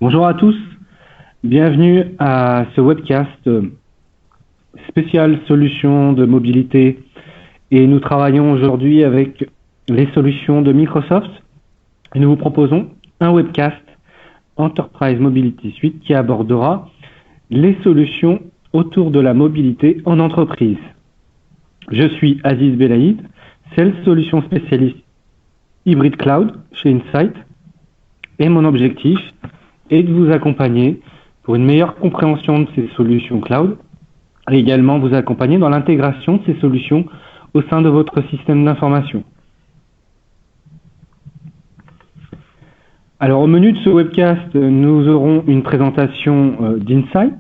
Bonjour à tous, bienvenue à ce webcast spécial solutions de mobilité et nous travaillons aujourd'hui avec les solutions de Microsoft et nous vous proposons un webcast Enterprise Mobility Suite qui abordera les solutions autour de la mobilité en entreprise. Je suis Aziz Belaïd, Sales Solutions spécialiste Hybrid Cloud chez Insight et mon objectif est de vous accompagner pour une meilleure compréhension de ces solutions cloud et également vous accompagner dans l'intégration de ces solutions au sein de votre système d'information. Alors au menu de ce webcast, nous aurons une présentation d'Insight.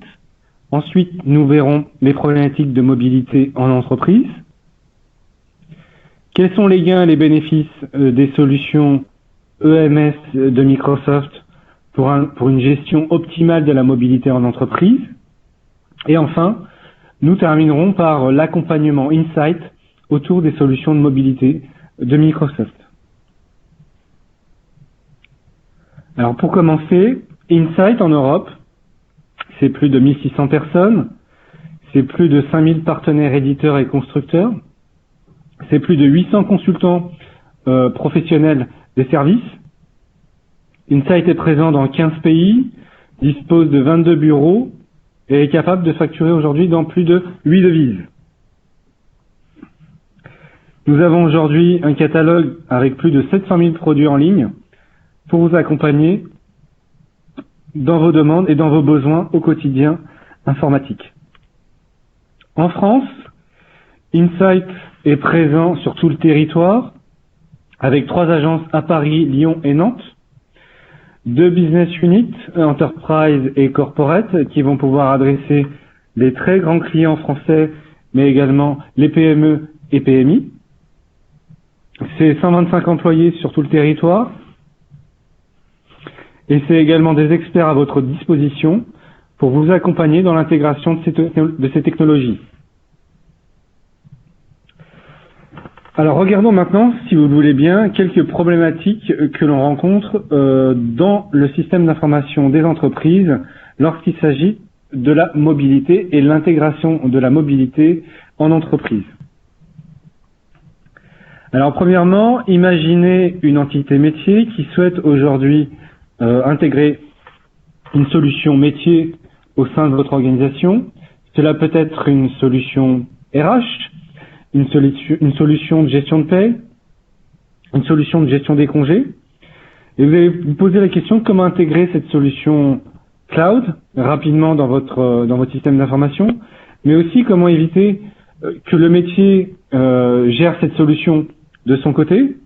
Ensuite, nous verrons les problématiques de mobilité en entreprise. Quels sont les gains et les bénéfices des solutions EMS de Microsoft pour une gestion optimale de la mobilité en entreprise? Et enfin, nous terminerons par l'accompagnement Insight autour des solutions de mobilité de Microsoft. Alors pour commencer, Insight en Europe, c'est plus de 1600 personnes, c'est plus de 5000 partenaires éditeurs et constructeurs, c'est plus de 800 consultants professionnels des services. Insight est présent dans 15 pays, dispose de 22 bureaux et est capable de facturer aujourd'hui dans plus de 8 devises. Nous avons aujourd'hui un catalogue avec plus de 700 000 produits en ligne pour vous accompagner dans vos demandes et dans vos besoins au quotidien informatiques. En France, Insight est présent sur tout le territoire avec 3 agences à Paris, Lyon et Nantes, 2 business units, Enterprise et Corporate, qui vont pouvoir adresser les très grands clients français, mais également les PME et PMI. C'est 125 employés sur tout le territoire. Et c'est également des experts à votre disposition pour vous accompagner dans l'intégration de ces technologies. Alors regardons maintenant, si vous le voulez bien, quelques problématiques que l'on rencontre dans le système d'information des entreprises lorsqu'il s'agit de la mobilité et l'intégration de la mobilité en entreprise. Alors premièrement, imaginez une entité métier qui souhaite aujourd'hui intégrer une solution métier au sein de votre organisation. Cela peut être une solution RH, une solution de gestion de paie, une solution de gestion des congés. Et vous allez vous poser la question de comment intégrer cette solution cloud rapidement dans votre système d'information, mais aussi comment éviter que le métier gère cette solution de son côté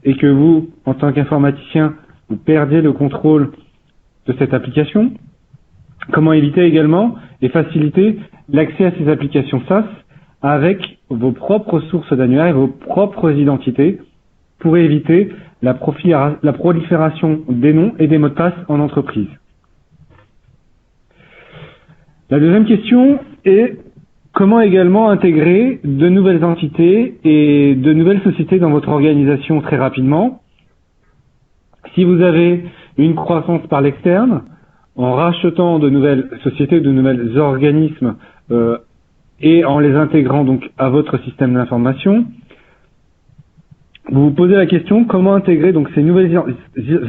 et que vous, en tant qu'informaticien, vous perdiez le contrôle de cette application. Comment éviter également et faciliter l'accès à ces applications SaaS avec vos propres sources d'annuaires et vos propres identités pour éviter la prolifération des noms et des mots de passe en entreprise. La deuxième question est comment également intégrer de nouvelles entités et de nouvelles sociétés dans votre organisation très rapidement. Si vous avez une croissance par l'externe, en rachetant de nouvelles sociétés, de nouveaux organismes et en les intégrant donc à votre système d'information, vous vous posez la question comment intégrer donc ces nouvelles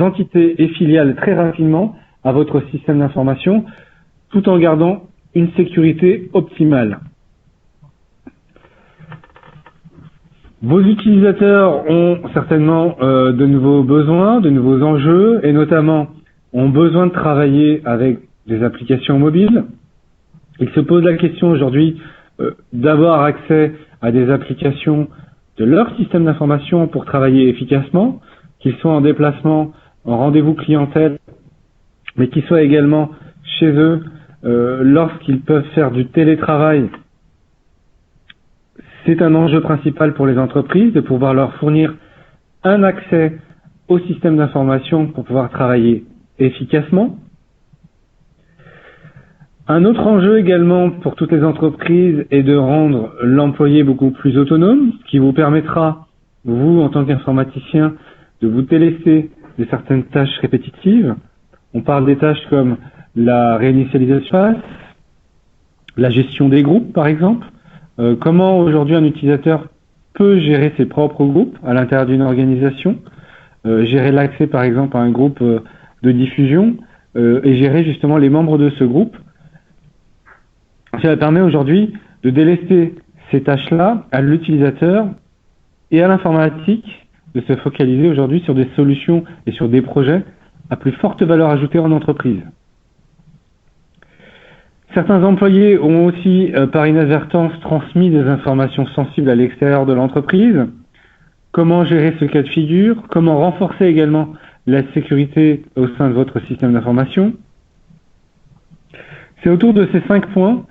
entités et filiales très rapidement à votre système d'information tout en gardant une sécurité optimale. Vos utilisateurs ont certainement de nouveaux besoins, de nouveaux enjeux et notamment ont besoin de travailler avec des applications mobiles. Ils se posent la question aujourd'hui d'avoir accès à des applications de leur système d'information pour travailler efficacement, qu'ils soient en déplacement, en rendez-vous clientèle, mais qu'ils soient également chez eux lorsqu'ils peuvent faire du télétravail. C'est un enjeu principal pour les entreprises de pouvoir leur fournir un accès au système d'information pour pouvoir travailler efficacement. Un autre enjeu également pour toutes les entreprises est de rendre l'employé beaucoup plus autonome, ce qui vous permettra, vous en tant qu'informaticien, de vous délaisser de certaines tâches répétitives On parle des tâches comme la réinitialisation, la gestion des groupes, par exemple. Comment aujourd'hui un utilisateur peut gérer ses propres groupes à l'intérieur d'une organisation, gérer l'accès, par exemple, à un groupe de diffusion et gérer justement les membres de ce groupe. Cela permet aujourd'hui de délester ces tâches-là à l'utilisateur et à l'informatique de se focaliser aujourd'hui sur des solutions et sur des projets à plus forte valeur ajoutée en entreprise. Certains employés ont aussi, par inadvertance, transmis des informations sensibles à l'extérieur de l'entreprise. Comment gérer ce cas de figure? Comment renforcer également la sécurité au sein de votre système d'information? C'est autour de ces 5 points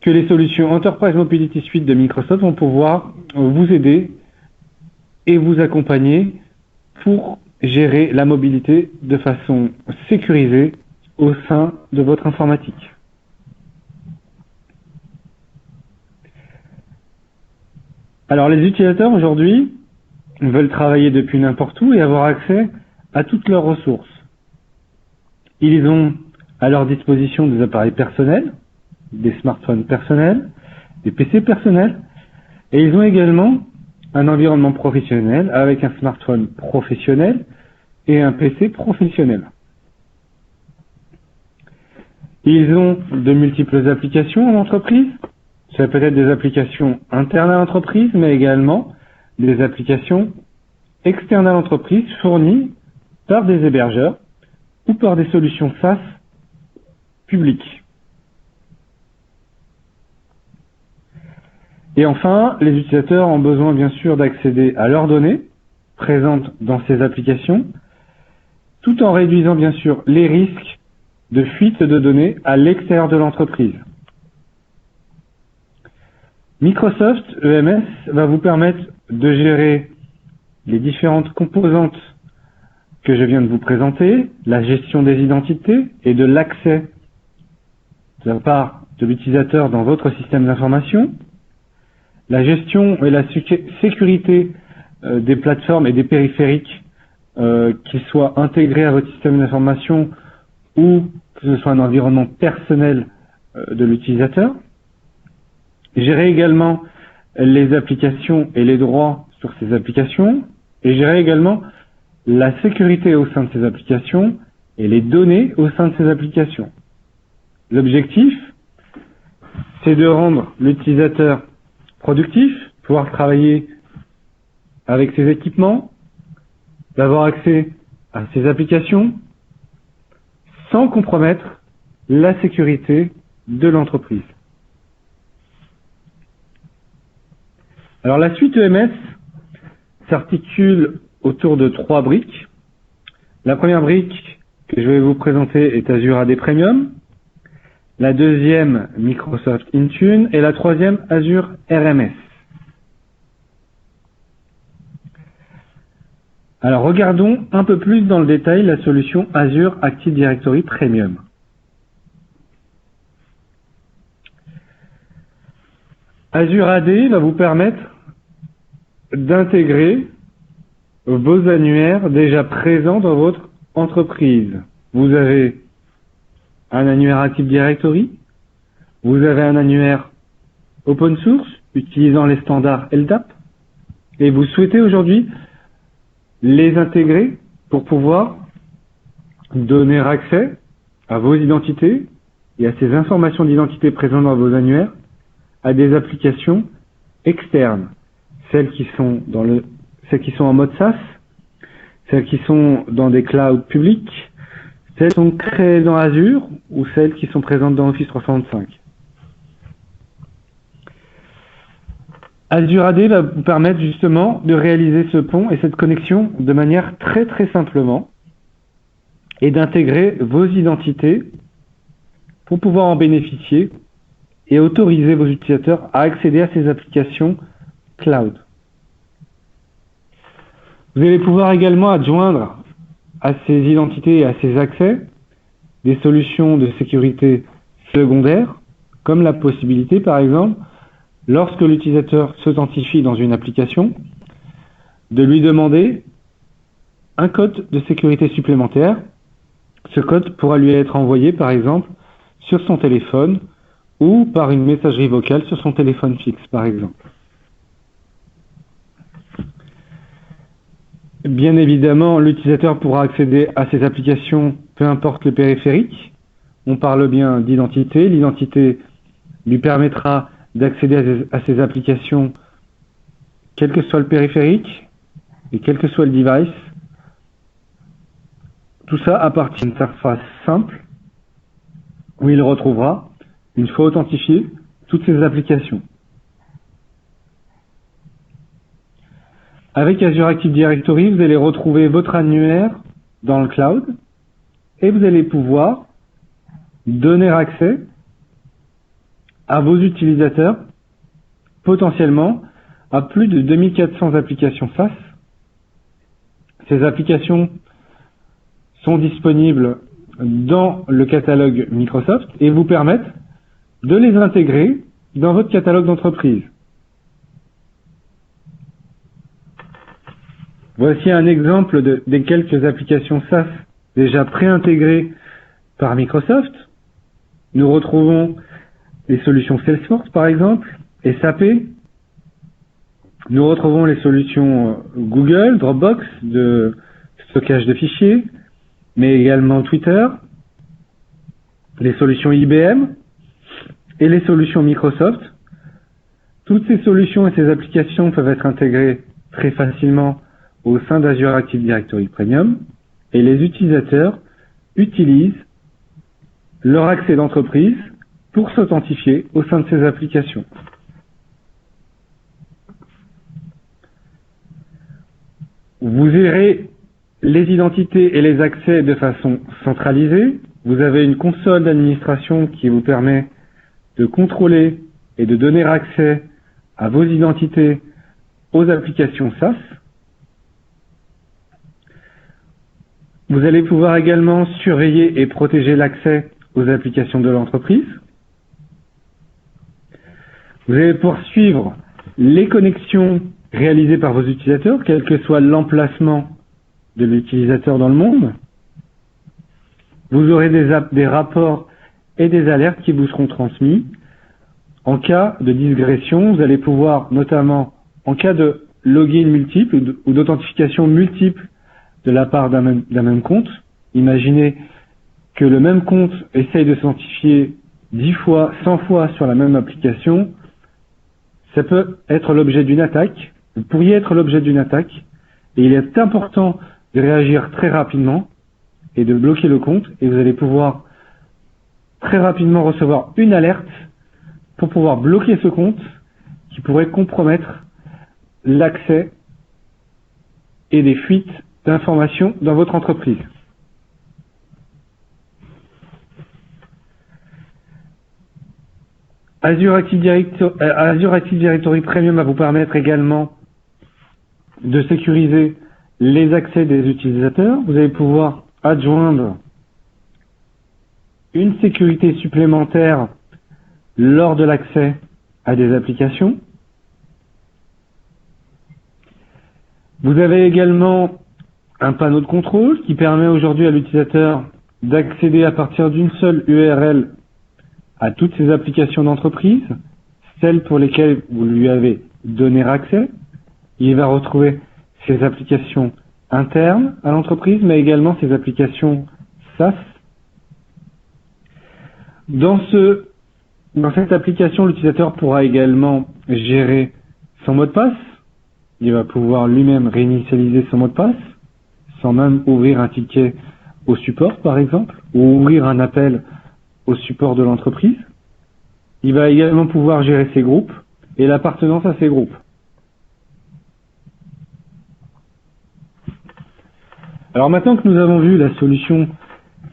que les solutions Enterprise Mobility Suite de Microsoft vont pouvoir vous aider et vous accompagner pour gérer la mobilité de façon sécurisée au sein de votre informatique. Alors les utilisateurs aujourd'hui veulent travailler depuis n'importe où et avoir accès à toutes leurs ressources. Ils ont à leur disposition des appareils personnels, des smartphones personnels, des PC personnels, et ils ont également un environnement professionnel avec un smartphone professionnel et un PC professionnel. Ils ont de multiples applications en entreprise. Ça peut être des applications internes à l'entreprise, mais également des applications externes à l'entreprise fournies par des hébergeurs ou par des solutions SaaS publiques. Et enfin, les utilisateurs ont besoin bien sûr d'accéder à leurs données présentes dans ces applications, tout en réduisant bien sûr les risques de fuite de données à l'extérieur de l'entreprise. Microsoft EMS va vous permettre de gérer les différentes composantes que je viens de vous présenter, la gestion des identités et de l'accès de la part de l'utilisateur dans votre système d'information, la gestion et la sécurité des plateformes et des périphériques qu'ils soient intégrés à votre système d'information ou que ce soit un environnement personnel de l'utilisateur. Gérer également les applications et les droits sur ces applications et gérer également la sécurité au sein de ces applications et les données au sein de ces applications. L'objectif, c'est de rendre l'utilisateur productif, pouvoir travailler avec ses équipements, d'avoir accès à ses applications sans compromettre la sécurité de l'entreprise. Alors la suite EMS s'articule autour de 3 briques. La première brique que je vais vous présenter est Azure AD Premium. La deuxième, Microsoft Intune. Et la troisième, Azure RMS. Alors regardons un peu plus dans le détail la solution Azure Active Directory Premium. Azure AD va vous permettre d'intégrer vos annuaires déjà présents dans votre entreprise. Vous avez un annuaire Active Directory, vous avez un annuaire open source utilisant les standards LDAP et vous souhaitez aujourd'hui les intégrer pour pouvoir donner accès à vos identités et à ces informations d'identité présentes dans vos annuaires à des applications externes, celles qui sont en mode SaaS, celles qui sont dans des clouds publics, celles qui sont créées dans Azure ou celles qui sont présentes dans Office 365. Azure AD va vous permettre justement de réaliser ce pont et cette connexion de manière très très simplement et d'intégrer vos identités pour pouvoir en bénéficier et autoriser vos utilisateurs à accéder à ces applications cloud. Vous allez pouvoir également adjoindre à ces identités et à ces accès des solutions de sécurité secondaires, comme la possibilité, par exemple, lorsque l'utilisateur s'authentifie dans une application, de lui demander un code de sécurité supplémentaire ce code pourra lui être envoyé, par exemple, sur son téléphone ou par une messagerie vocale sur son téléphone fixe, par exemple. Bien évidemment, l'utilisateur pourra accéder à ces applications, peu importe le périphérique. On parle bien d'identité. L'identité lui permettra d'accéder à ces applications, quel que soit le périphérique et quel que soit le device. Tout ça à partir d'une interface simple où il retrouvera, une fois authentifié, toutes ces applications. Avec Azure Active Directory, vous allez retrouver votre annuaire dans le cloud et vous allez pouvoir donner accès à vos utilisateurs, potentiellement à plus de 2400 applications SaaS. Ces applications sont disponibles dans le catalogue Microsoft et vous permettent de les intégrer dans votre catalogue d'entreprise. Voici un exemple des quelques applications SaaS déjà préintégrées par Microsoft. Nous retrouvons les solutions Salesforce par exemple, SAP. Nous retrouvons les solutions Google, Dropbox de stockage de fichiers, mais également Twitter, les solutions IBM et les solutions Microsoft. Toutes ces solutions et ces applications peuvent être intégrées très facilement au sein d'Azure Active Directory Premium et les utilisateurs utilisent leur accès d'entreprise pour s'authentifier au sein de ces applications. Vous gérez les identités et les accès de façon centralisée. Vous avez une console d'administration qui vous permet de contrôler et de donner accès à vos identités aux applications SaaS. Vous allez pouvoir également surveiller et protéger l'accès aux applications de l'entreprise. Vous allez pouvoir suivre les connexions réalisées par vos utilisateurs, quel que soit l'emplacement de l'utilisateur dans le monde. Vous aurez des rapports et des alertes qui vous seront transmis. En cas de digression, vous allez pouvoir, notamment en cas de login multiple ou d'authentification multiple de la part d'un même compte, imaginez que le même compte essaye de s'identifier 10 fois, 100 fois sur la même application, ça peut être l'objet d'une attaque, vous pourriez être l'objet d'une attaque, et il est important de réagir très rapidement et de bloquer le compte, et vous allez pouvoir très rapidement recevoir une alerte pour pouvoir bloquer ce compte qui pourrait compromettre l'accès et des fuites d'informations dans votre entreprise. Azure Active Directory Premium va vous permettre également de sécuriser les accès des utilisateurs. Vous allez pouvoir adjoindre une sécurité supplémentaire lors de l'accès à des applications. Vous avez également un panneau de contrôle qui permet aujourd'hui à l'utilisateur d'accéder à partir d'une seule URL à toutes ces applications d'entreprise, celles pour lesquelles vous lui avez donné accès. Il va retrouver ses applications internes à l'entreprise, mais également ses applications SaaS. Dans cette application, l'utilisateur pourra également gérer son mot de passe. Il va pouvoir lui-même réinitialiser son mot de passe, sans même ouvrir un ticket au support, par exemple, ou ouvrir un appel au support de l'entreprise. Il va également pouvoir gérer ses groupes et l'appartenance à ces groupes. Alors maintenant que nous avons vu la solution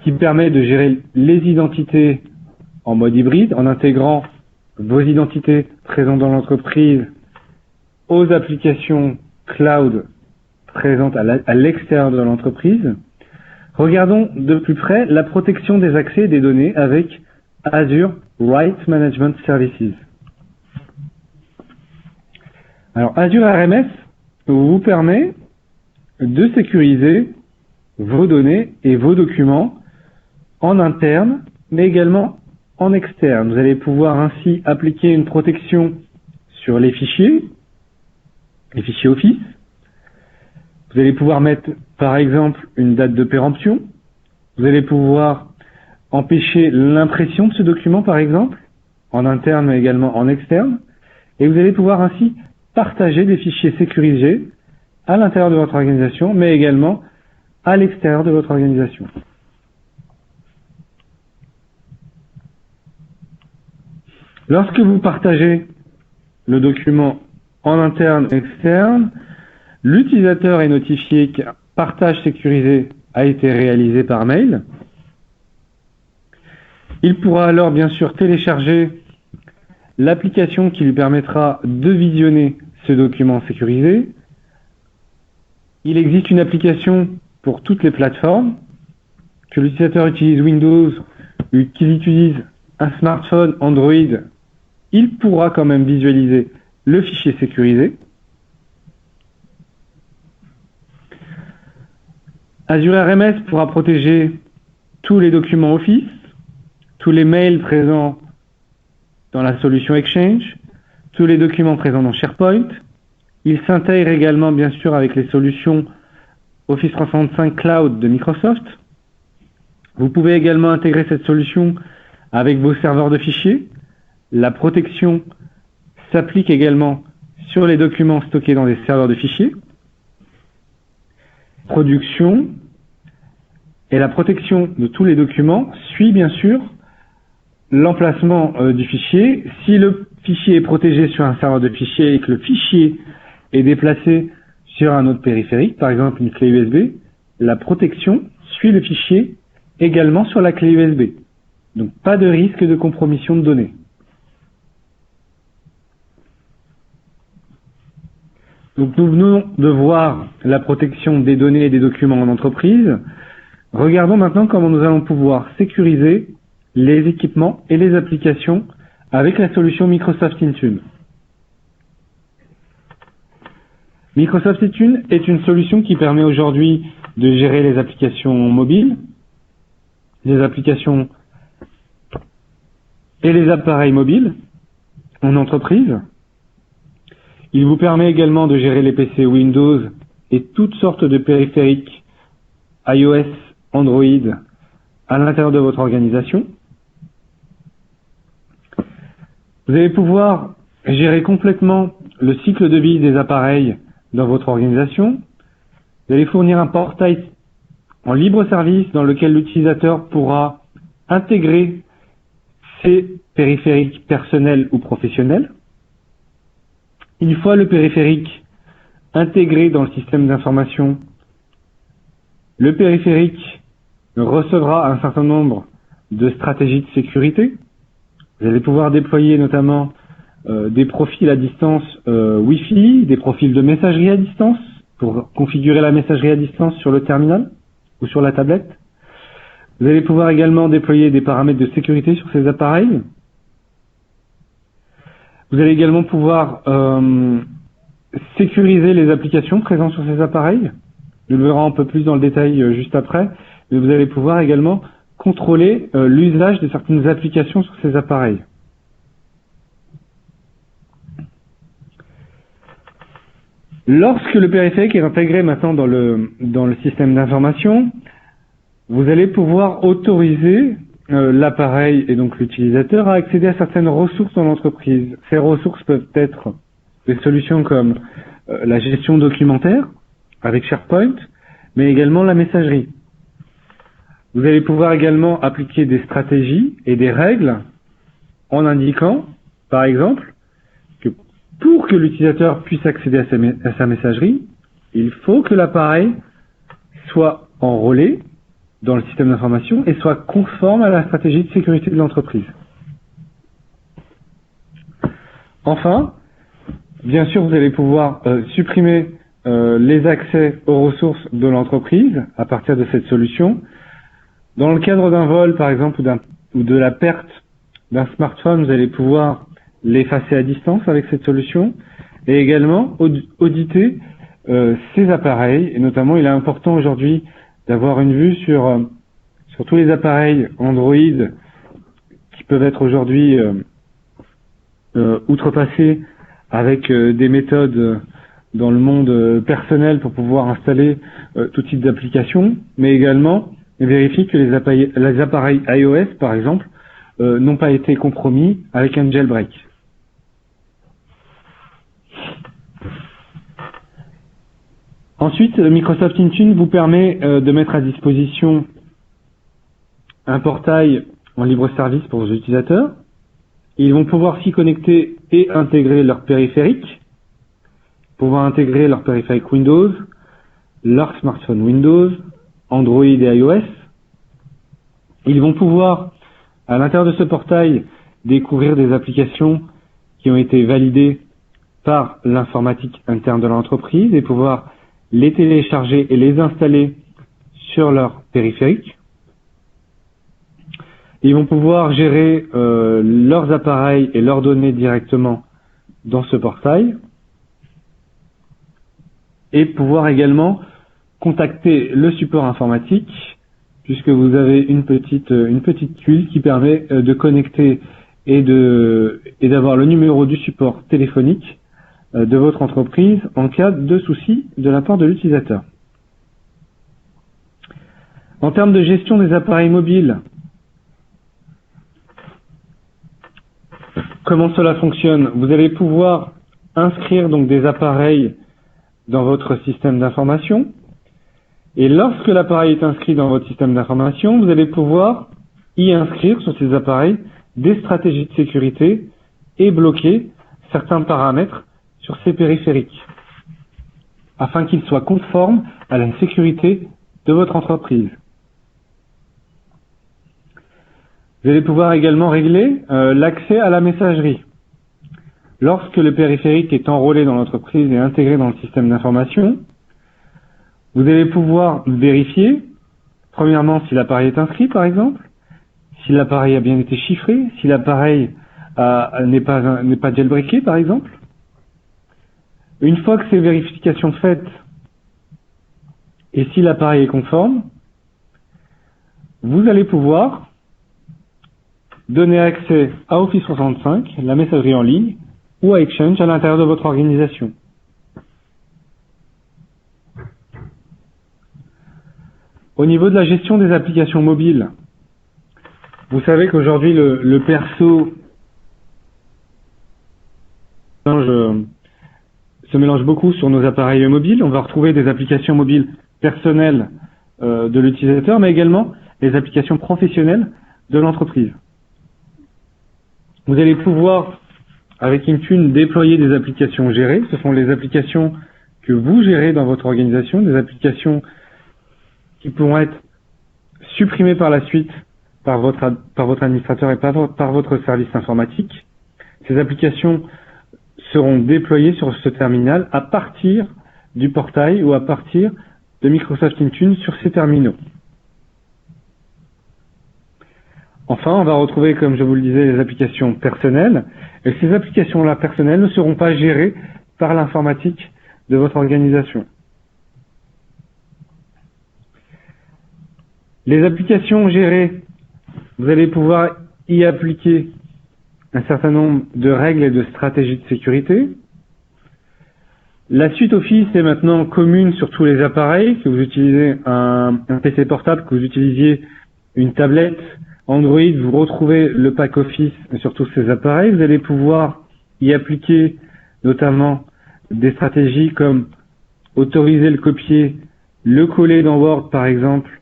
qui permet de gérer les identités en mode hybride, en intégrant vos identités présentes dans l'entreprise aux applications cloud présentes à l'extérieur de l'entreprise, regardons de plus près la protection des accès et des données avec Azure Rights Management Services. Alors Azure RMS vous permet de sécuriser vos données et vos documents en interne, mais également en externe. Vous allez pouvoir ainsi appliquer une protection sur les fichiers Office. Vous allez pouvoir mettre, par exemple, une date de péremption. Vous allez pouvoir empêcher l'impression de ce document, par exemple, en interne, mais également en externe. Et vous allez pouvoir ainsi partager des fichiers sécurisés à l'intérieur de votre organisation, mais également à l'extérieur de votre organisation. Lorsque vous partagez le document en interne et externe, l'utilisateur est notifié qu'un partage sécurisé a été réalisé par mail. Il pourra alors bien sûr télécharger l'application qui lui permettra de visionner ce document sécurisé. Il existe une application pour toutes les plateformes, que l'utilisateur utilise Windows ou qu'il utilise un smartphone Android, il pourra quand même visualiser le fichier sécurisé. Azure RMS pourra protéger tous les documents Office, tous les mails présents dans la solution Exchange, tous les documents présents dans SharePoint. Il s'intègre également bien sûr avec les solutions Office 365 Cloud de Microsoft. Vous pouvez également intégrer cette solution avec vos serveurs de fichiers. La protection s'applique également sur les documents stockés dans des serveurs de fichiers. Production et la protection de tous les documents suit bien sûr l'emplacement du fichier. Si le fichier est protégé sur un serveur de fichiers et que le fichier est déplacé sur un autre périphérique, par exemple une clé USB, la protection suit le fichier également sur la clé USB. Donc pas de risque de compromission de données. Donc nous venons de voir la protection des données et des documents en entreprise. Regardons maintenant comment nous allons pouvoir sécuriser les équipements et les applications avec la solution Microsoft Intune. Microsoft Intune est une solution qui permet aujourd'hui de gérer les applications mobiles, les applications et les appareils mobiles en entreprise. Il vous permet également de gérer les PC Windows et toutes sortes de périphériques iOS, Android à l'intérieur de votre organisation. Vous allez pouvoir gérer complètement le cycle de vie des appareils dans votre organisation. Vous allez fournir un portail en libre service dans lequel l'utilisateur pourra intégrer ses périphériques personnels ou professionnels. Une fois le périphérique intégré dans le système d'information, le périphérique recevra un certain nombre de stratégies de sécurité. Vous allez pouvoir déployer notamment des profils à distance Wi-Fi, des profils de messagerie à distance pour configurer la messagerie à distance sur le terminal ou sur la tablette. Vous allez pouvoir également déployer des paramètres de sécurité sur ces appareils. Vous allez également pouvoir sécuriser les applications présentes sur ces appareils. Nous le verrons un peu plus dans le détail juste après. Mais vous allez pouvoir également contrôler l'usage de certaines applications sur ces appareils. Lorsque le périphérique est intégré maintenant dans le système d'information, vous allez pouvoir autoriser l'appareil et donc l'utilisateur à accéder à certaines ressources dans l'entreprise. Ces ressources peuvent être des solutions comme la gestion documentaire avec SharePoint, mais également la messagerie. Vous allez pouvoir également appliquer des stratégies et des règles en indiquant, par exemple, que pour que l'utilisateur puisse accéder à sa messagerie, il faut que l'appareil soit enrôlé dans le système d'information et soit conforme à la stratégie de sécurité de l'entreprise. Enfin, bien sûr, vous allez pouvoir supprimer les accès aux ressources de l'entreprise à partir de cette solution. Dans le cadre d'un vol, par exemple, ou de la perte d'un smartphone, vous allez pouvoir l'effacer à distance avec cette solution et également auditer ces appareils. Et notamment, il est important aujourd'hui d'avoir une vue sur tous les appareils Android qui peuvent être aujourd'hui outrepassés avec des méthodes dans le monde personnel pour pouvoir installer tout type d'application, mais également vérifier que les appareils iOS, par exemple, n'ont pas été compromis avec un jailbreak. Ensuite, Microsoft Intune vous permet de mettre à disposition un portail en libre service pour vos utilisateurs. Ils vont pouvoir s'y connecter et intégrer leur périphérique, pouvoir intégrer leur périphérique Windows, leur smartphone Windows, Android et iOS. Ils vont pouvoir, à l'intérieur de ce portail, découvrir des applications qui ont été validées par l'informatique interne de l'entreprise et pouvoir les télécharger et les installer sur leur périphérique. Ils vont pouvoir gérer leurs appareils et leurs données directement dans ce portail et pouvoir également contacter le support informatique puisque vous avez une petite tuile qui permet de connecter et d'avoir le numéro du support téléphonique de votre entreprise en cas de souci de la part de l'utilisateur. En termes de gestion des appareils mobiles, comment cela fonctionne? Vous allez pouvoir inscrire donc des appareils dans votre système d'information. Et lorsque l'appareil est inscrit dans votre système d'information, vous allez pouvoir y inscrire sur ces appareils des stratégies de sécurité et bloquer certains paramètres sur ces périphériques afin qu'ils soient conformes à la sécurité de votre entreprise. Vous allez pouvoir également régler l'accès à la messagerie. Lorsque le périphérique est enrôlé dans l'entreprise et intégré dans le système d'information, vous allez pouvoir vérifier, premièrement, si l'appareil est inscrit, par exemple, si l'appareil a bien été chiffré, si l'appareil n'est pas jailbreaké, par exemple. Une fois que ces vérifications faites, et si l'appareil est conforme, vous allez pouvoir donner accès à Office 365, la messagerie en ligne, ou à Exchange à l'intérieur de votre organisation. Au niveau de la gestion des applications mobiles, vous savez qu'aujourd'hui le perso se mélange beaucoup sur nos appareils mobiles. On va retrouver des applications mobiles personnelles de l'utilisateur, mais également les applications professionnelles de l'entreprise. Vous allez pouvoir, avec Intune, déployer des applications gérées. Ce sont les applications que vous gérez dans votre organisation, des applications qui pourront être supprimées par la suite par votre administrateur et par votre service informatique. Ces applications seront déployées sur ce terminal à partir du portail ou à partir de Microsoft Intune sur ces terminaux. Enfin, on va retrouver, comme je vous le disais, les applications personnelles. Et ces applications-là personnelles ne seront pas gérées par l'informatique de votre organisation. Les applications gérées, vous allez pouvoir y appliquer un certain nombre de règles et de stratégies de sécurité. La suite Office est maintenant commune sur tous les appareils, que vous utilisez un PC portable, que vous utilisiez une tablette Android, vous retrouvez le pack Office sur tous ces appareils. Vous allez pouvoir y appliquer notamment des stratégies comme autoriser le copier, le coller dans Word par exemple,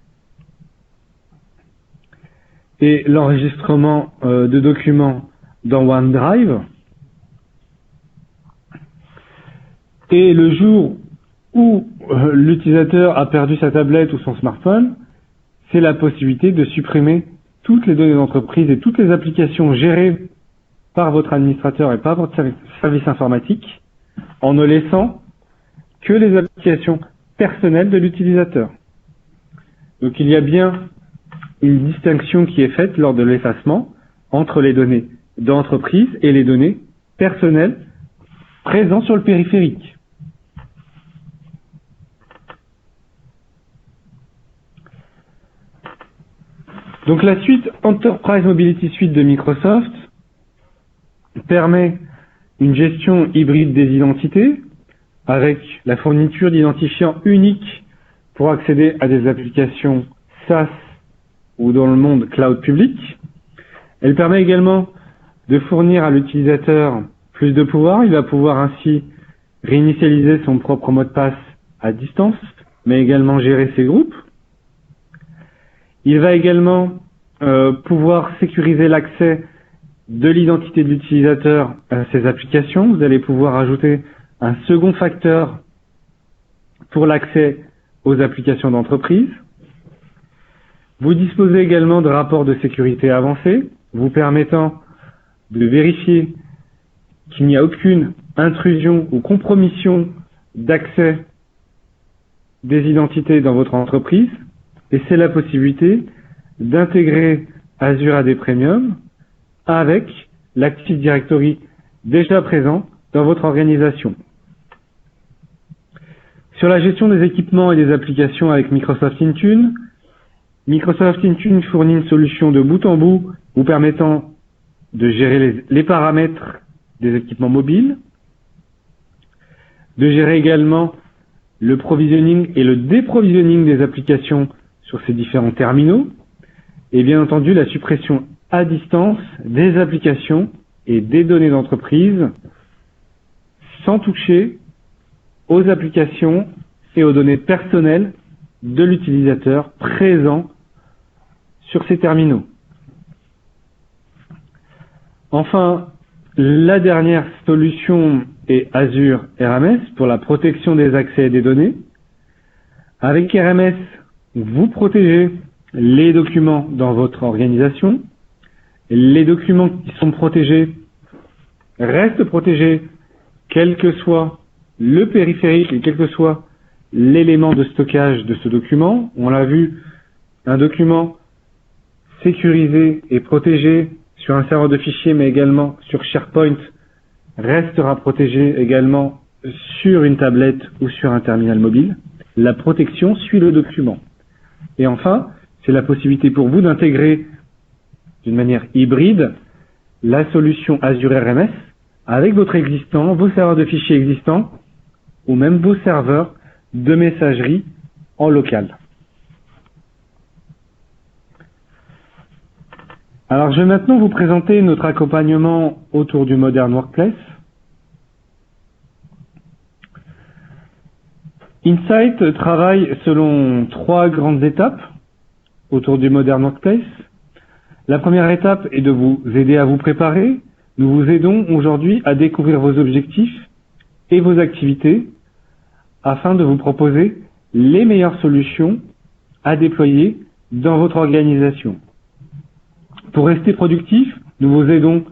et l'enregistrement de documents dans OneDrive. Et le jour où l'utilisateur a perdu sa tablette ou son smartphone, c'est la possibilité de supprimer toutes les données d'entreprise et toutes les applications gérées par votre administrateur et par votre service informatique en ne laissant que les applications personnelles de l'utilisateur. Donc il y a bien une distinction qui est faite lors de l'effacement entre les données d'entreprise et les données personnelles présentes sur le périphérique. Donc la suite Enterprise Mobility Suite de Microsoft permet une gestion hybride des identités avec la fourniture d'identifiants uniques pour accéder à des applications SaaS ou dans le monde cloud public. Elle permet également de fournir à l'utilisateur plus de pouvoir. Il va pouvoir ainsi réinitialiser son propre mot de passe à distance, mais également gérer ses groupes. Il va également pouvoir sécuriser l'accès de l'identité de l'utilisateur à ces applications. Vous allez pouvoir ajouter un second facteur pour l'accès aux applications d'entreprise. Vous disposez également de rapports de sécurité avancés, vous permettant de vérifier qu'il n'y a aucune intrusion ou compromission d'accès des identités dans votre entreprise, et c'est la possibilité d'intégrer Azure AD Premium avec l'Active Directory déjà présent dans votre organisation. Sur la gestion des équipements et des applications avec Microsoft Intune, Microsoft Intune fournit une solution de bout en bout vous permettant de gérer les paramètres des équipements mobiles, de gérer également le provisioning et le déprovisioning des applications sur ces différents terminaux, et bien entendu la suppression à distance des applications et des données d'entreprise sans toucher aux applications et aux données personnelles de l'utilisateur présent sur ces terminaux. Enfin, la dernière solution est Azure RMS pour la protection des accès et des données. Avec RMS, vous protégez les documents dans votre organisation. Les documents qui sont protégés restent protégés quel que soit le périphérique et quel que soit l'élément de stockage de ce document. On l'a vu, un document sécurisé et protégé sur un serveur de fichiers, mais également sur SharePoint, restera protégé également sur une tablette ou sur un terminal mobile. La protection suit le document. Et enfin, c'est la possibilité pour vous d'intégrer d'une manière hybride la solution Azure RMS avec votre existant, vos serveurs de fichiers existants ou même vos serveurs de messagerie en local. Alors, je vais maintenant vous présenter notre accompagnement autour du Modern Workplace. Insight travaille selon 3 grandes étapes autour du Modern Workplace. La première étape est de vous aider à vous préparer. Nous vous aidons aujourd'hui à découvrir vos objectifs et vos activités afin de vous proposer les meilleures solutions à déployer dans votre organisation. Pour rester productif, nous vous aidons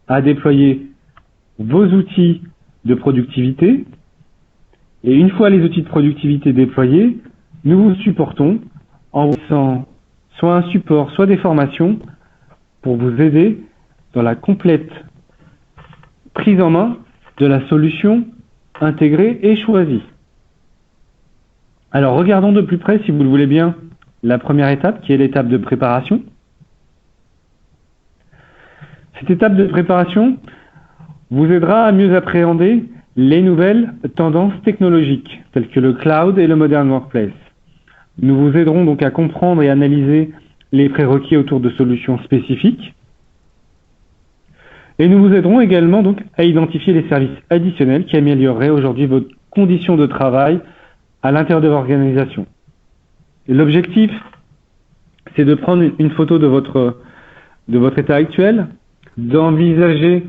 à déployer vos outils de productivité. Et une fois les outils de productivité déployés, nous vous supportons en vous faisant soit un support, soit des formations pour vous aider dans la complète prise en main de la solution intégrée et choisie. Alors regardons de plus près, si vous le voulez bien, la première étape qui est l'étape de préparation. Cette étape de préparation vous aidera à mieux appréhender les nouvelles tendances technologiques telles que le cloud et le modern workplace. Nous vous aiderons donc à comprendre et analyser les prérequis autour de solutions spécifiques. Et nous vous aiderons également donc à identifier les services additionnels qui amélioreraient aujourd'hui votre condition de travail à l'intérieur de l'organisation. L'objectif, c'est de prendre une photo de votre état actuel, d'envisager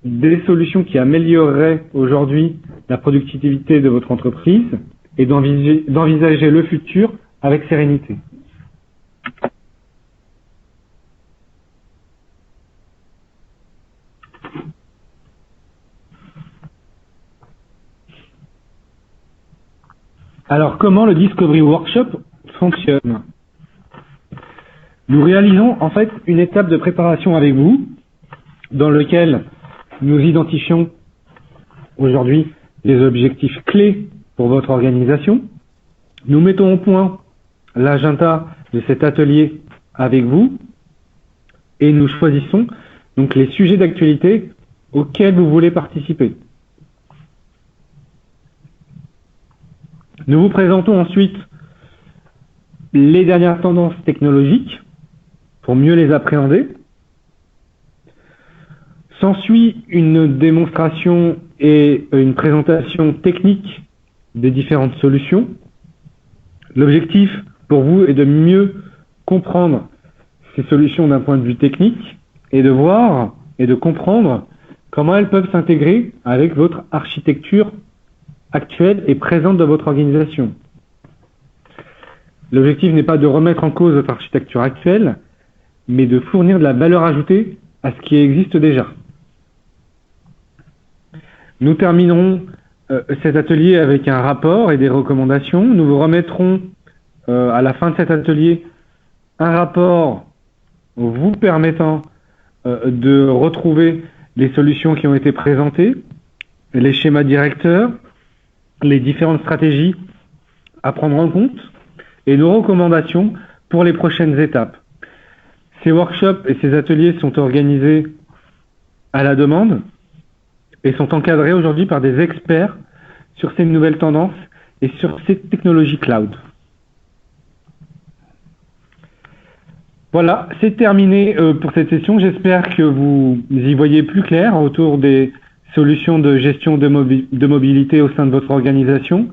des solutions qui amélioreraient aujourd'hui la productivité de votre entreprise et d'envisager le futur avec sérénité. Alors, comment le Discovery Workshop fonctionne? Nous réalisons en fait une étape de préparation avec vous dans lequel nous identifions aujourd'hui les objectifs clés pour votre organisation. Nous mettons au point l'agenda de cet atelier avec vous et nous choisissons donc les sujets d'actualité auxquels vous voulez participer. Nous vous présentons ensuite les dernières tendances technologiques pour mieux les appréhender. S'ensuit une démonstration et une présentation technique des différentes solutions. L'objectif pour vous est de mieux comprendre ces solutions d'un point de vue technique et de voir et de comprendre comment elles peuvent s'intégrer avec votre architecture actuelle et présente dans votre organisation. L'objectif n'est pas de remettre en cause votre architecture actuelle, mais de fournir de la valeur ajoutée à ce qui existe déjà. Nous terminerons cet atelier avec un rapport et des recommandations. Nous vous remettrons à la fin de cet atelier un rapport vous permettant de retrouver les solutions qui ont été présentées, les schémas directeurs, les différentes stratégies à prendre en compte et nos recommandations pour les prochaines étapes. Ces workshops et ces ateliers sont organisés à la demande et sont encadrés aujourd'hui par des experts sur ces nouvelles tendances et sur ces technologies cloud. Voilà, c'est terminé pour cette session. J'espère que vous y voyez plus clair autour des solutions de gestion de mobilité au sein de votre organisation.